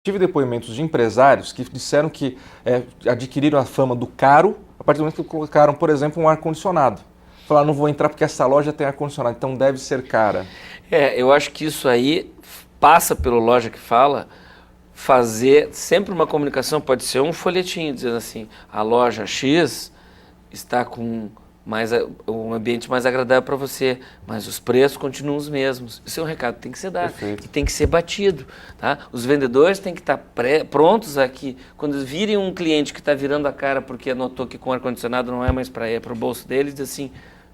tive depoimentos de empresários que disseram que adquiriram a fama do caro a partir do momento que colocaram, por exemplo, um ar-condicionado. Falaram, não vou entrar porque essa loja tem ar-condicionado, então deve ser cara. Eu acho que isso aí passa pelo Loja que Fala, fazer sempre uma comunicação, pode ser um folhetinho dizendo assim, a loja X está com um ambiente mais agradável para você, mas os preços continuam os mesmos. Esse é um recado que tem que ser dado, que tem que ser batido. Tá? Os vendedores têm que estar prontos aqui, quando virem um cliente que está virando a cara porque notou que com ar-condicionado não é mais para ir para o bolso dele, diz assim,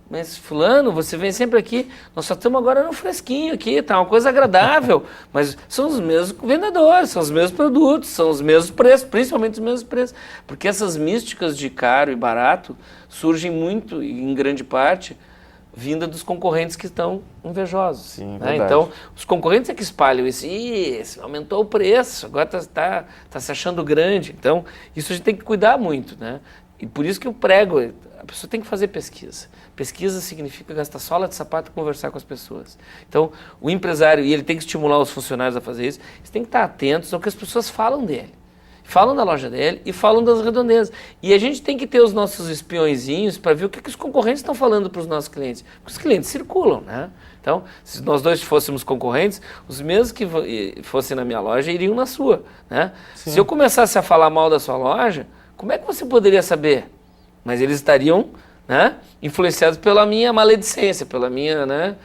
mas fulano, você vem sempre aqui, nós só estamos agora no fresquinho aqui, tá uma coisa agradável, mas são os mesmos vendedores, são os mesmos produtos, são os mesmos preços, principalmente os mesmos preços, porque essas místicas de caro e barato surgem muito, em grande parte, vinda dos concorrentes que estão invejosos. Sim, né? Então, os concorrentes é que espalham isso, esse aumentou o preço, agora tá se achando grande, então isso a gente tem que cuidar muito, né? E por isso que eu prego, a pessoa tem que fazer pesquisa. Pesquisa significa gastar sola de sapato e conversar com as pessoas. Então, o empresário, e ele tem que estimular os funcionários a fazer isso, eles têm que estar atentos ao que as pessoas falam dele. Falam da loja dele e falam das redondezas. E a gente tem que ter os nossos espiõezinhos para ver o que os concorrentes estão falando para os nossos clientes. Porque os clientes circulam, né? Então, se nós dois fôssemos concorrentes, os mesmos que fossem na minha loja iriam na sua, né? Se eu começasse a falar mal da sua loja, como é que você poderia saber? Mas eles estariam, né, influenciados pela minha maledicência, pela minha, né,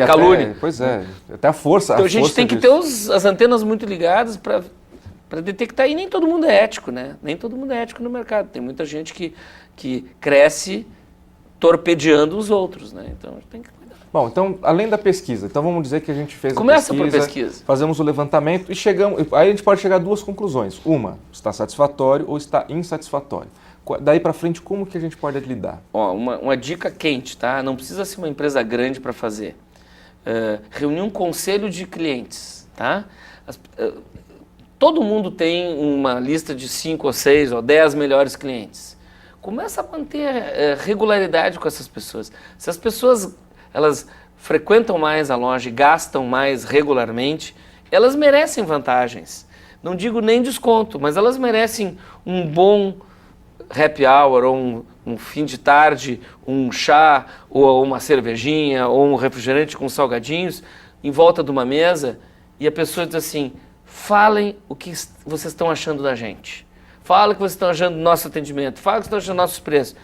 calúnia. Pois é, até a força. Então a gente tem que ter as antenas muito ligadas para detectar, e nem todo mundo é ético, né? Nem todo mundo é ético no mercado. Tem muita gente que cresce torpedeando os outros, né? Então a gente tem que cuidar. Bom, então, além da pesquisa, então vamos dizer que a gente fez Começa por pesquisa. Fazemos o levantamento e chegamos. Aí a gente pode chegar a duas conclusões. Uma, está satisfatório ou está insatisfatório. Daí para frente, como que a gente pode lidar? Uma dica quente, tá? Não precisa ser uma empresa grande para fazer. Reunir um conselho de clientes, tá? Todo mundo tem uma lista de 5 ou 6 ou 10 melhores clientes. Começa a manter regularidade com essas pessoas. Se as pessoas elas frequentam mais a loja e gastam mais regularmente, elas merecem vantagens. Não digo nem desconto, mas elas merecem um bom happy hour, ou um fim de tarde, um chá, ou uma cervejinha, ou um refrigerante com salgadinhos, em volta de uma mesa, e a pessoa diz assim, falem o que vocês estão achando da gente. Fala o que vocês estão achando do nosso atendimento, fala o que vocês estão achando dos nossos preços.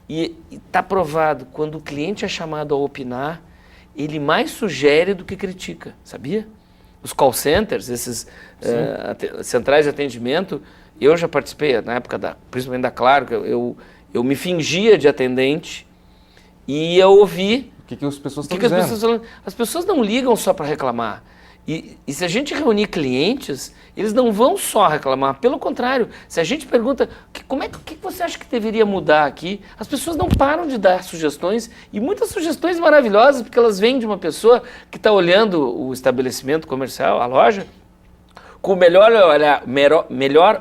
E está provado, quando o cliente é chamado a opinar, ele mais sugere do que critica, sabia? Os call centers, esses centrais de atendimento, eu já participei, na época, principalmente da Claro, eu me fingia de atendente e eu ouvi... O que as pessoas estão dizendo? As pessoas não ligam só para reclamar. E se a gente reunir clientes, eles não vão só reclamar. Pelo contrário, se a gente pergunta o que você acha que deveria mudar aqui, as pessoas não param de dar sugestões, e muitas sugestões maravilhosas, porque elas vêm de uma pessoa que está olhando o estabelecimento comercial, a loja, com o melhor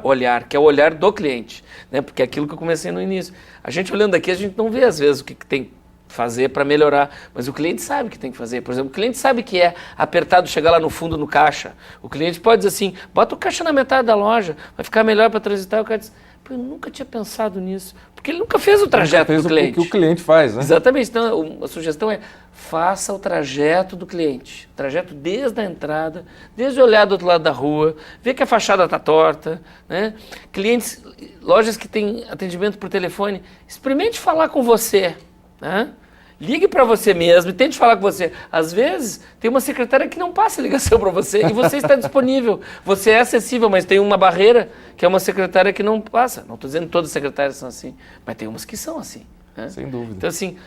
olhar, que é o olhar do cliente, né? Porque é aquilo que eu comecei no início. A gente olhando aqui, a gente não vê às vezes o que tem fazer para melhorar, mas o cliente sabe o que tem que fazer. Por exemplo, o cliente sabe que é apertado chegar lá no fundo no caixa. O cliente pode dizer assim, bota o caixa na metade da loja, vai ficar melhor para transitar. O cara diz, eu nunca tinha pensado nisso, porque ele nunca fez o trajeto do cliente. O que o cliente faz, né? Exatamente, então a sugestão é, faça o trajeto do cliente, trajeto desde a entrada, desde olhar do outro lado da rua, ver que a fachada está torta, né? Clientes, lojas que têm atendimento por telefone, experimente falar com você, né? Ligue para você mesmo e tente falar com você. Às vezes, tem uma secretária que não passa ligação para você e você está disponível. Você é acessível, mas tem uma barreira que é uma secretária que não passa. Não estou dizendo que todas as secretárias são assim, mas tem umas que são assim. Né? Sem dúvida. Então, assim,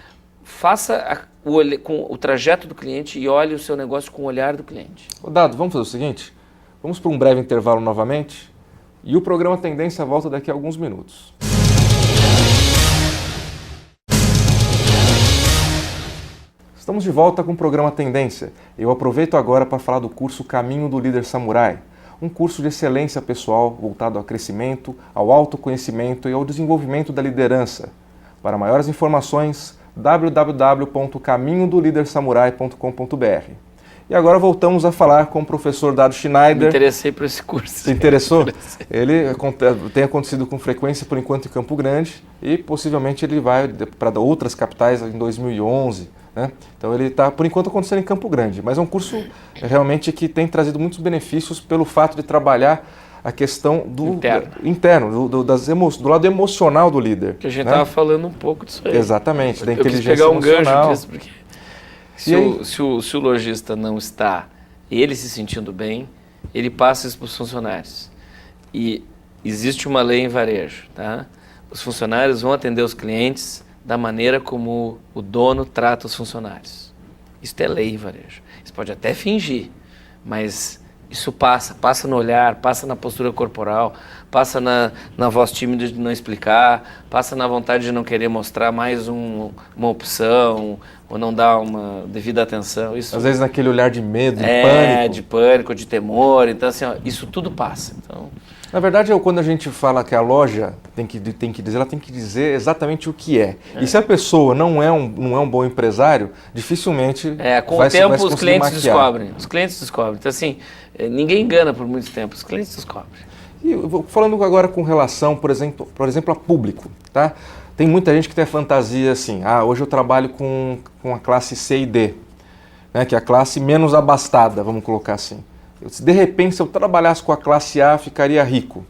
faça com o trajeto do cliente e olhe o seu negócio com o olhar do cliente. Dado, vamos fazer o seguinte? Vamos para um breve intervalo novamente e o programa Tendência volta daqui a alguns minutos. Estamos de volta com o programa Tendência. Eu aproveito agora para falar do curso Caminho do Líder Samurai, um curso de excelência pessoal voltado ao crescimento, ao autoconhecimento e ao desenvolvimento da liderança. Para maiores informações, www.caminhodolidersamurai.com.br. E agora voltamos a falar com o professor Dado Schneider. Me interessei por esse curso. Se interessou? Ele tem acontecido com frequência, por enquanto, em Campo Grande e possivelmente ele vai para outras capitais em 2011. Né? Então ele está, por enquanto, acontecendo em Campo Grande. Mas é um curso realmente que tem trazido muitos benefícios pelo fato de trabalhar a questão do interno do lado emocional do líder. Que a gente estava falando um pouco disso aí. Exatamente, da inteligência pegar um emocional. gancho disso, porque se o lojista não está ele se sentindo bem, ele passa isso para os funcionários. E existe uma lei em varejo, tá? Os funcionários vão atender os clientes da maneira como o dono trata os funcionários. Isso é lei em varejo. Você pode até fingir, mas isso passa no olhar, passa na postura corporal, passa na voz tímida de não explicar, passa na vontade de não querer mostrar mais uma opção ou não dar uma devida atenção. Isso, às vezes naquele olhar de medo, de pânico. De pânico, de temor. Então, assim, ó, isso tudo passa. Então, na verdade, quando a gente fala que a loja tem que dizer, ela tem que dizer exatamente o que é. E se a pessoa não é um bom empresário, dificilmente com o tempo os clientes descobrem. Os clientes descobrem. Então, assim, ninguém engana por muito tempo. Os clientes descobrem. E falando agora com relação, por exemplo, a público, tá? Tem muita gente que tem a fantasia assim, hoje eu trabalho com a classe C e D, né, que é a classe menos abastada, vamos colocar assim. De repente, se eu trabalhasse com a classe A, ficaria rico.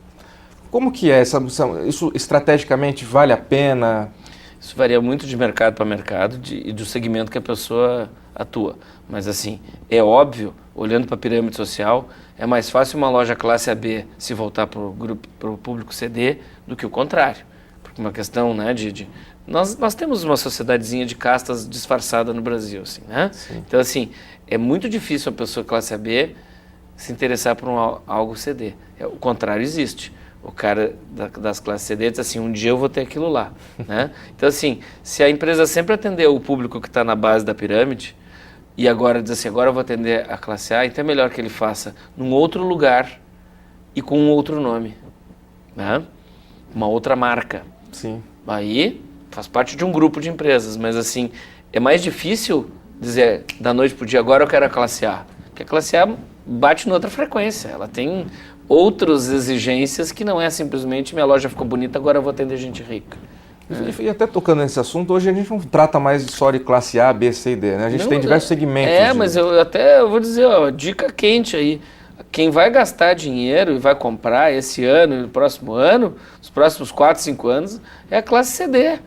Como que é? Isso estrategicamente vale a pena? Isso varia muito de mercado para mercado e do segmento que a pessoa atua. Mas assim, é óbvio, olhando para a pirâmide social, é mais fácil uma loja classe AB se voltar para o público CD do que o contrário. Porque uma questão, né, nós temos uma sociedadezinha de castas disfarçada no Brasil, assim, né? Sim. Então, assim, é muito difícil a pessoa classe AB se interessar por algo CD. O contrário existe. O cara das classes CD diz assim, um dia eu vou ter aquilo lá. Né? Então, assim, se a empresa sempre atender o público que está na base da pirâmide, e agora diz assim, agora eu vou atender a classe A, então é melhor que ele faça num outro lugar e com um outro nome. Né? Uma outra marca. Sim. Aí faz parte de um grupo de empresas, mas assim, é mais difícil dizer da noite para o dia, agora eu quero a classe A. Porque a classe A bate em outra frequência, ela tem outras exigências que não é simplesmente minha loja ficou bonita, agora eu vou atender gente rica. E até tocando nesse assunto, hoje a gente não trata mais só de classe A, B, C e D, né? A gente tem diversos segmentos. Mas eu vou dizer, dica quente aí, quem vai gastar dinheiro e vai comprar esse ano e no próximo ano, os próximos 4, 5 anos, é a classe CD.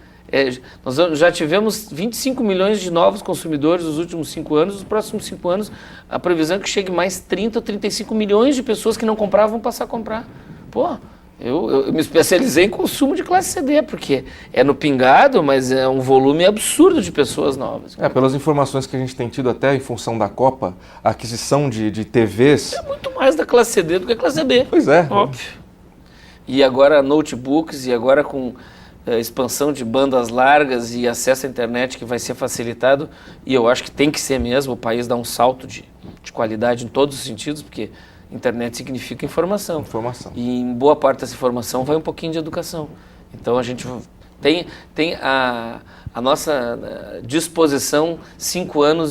Nós já tivemos 25 milhões de novos consumidores nos últimos 5 anos, nos próximos 5 anos a previsão é que chegue mais 30 ou 35 milhões de pessoas que não compravam vão passar a comprar. Pô, eu me especializei em consumo de classe CD, porque é no pingado, mas é um volume absurdo de pessoas novas. Pelas informações que a gente tem tido até em função da Copa, a aquisição de TVs... É muito mais da classe CD do que a classe B. Pois é. Óbvio. E agora notebooks, e agora com expansão de bandas largas e acesso à internet que vai ser facilitado, e eu acho que tem que ser mesmo, o país dá um salto de qualidade em todos os sentidos, porque internet significa informação. E em boa parte dessa informação vai um pouquinho de educação. Então a gente tem a nossa disposição 5 anos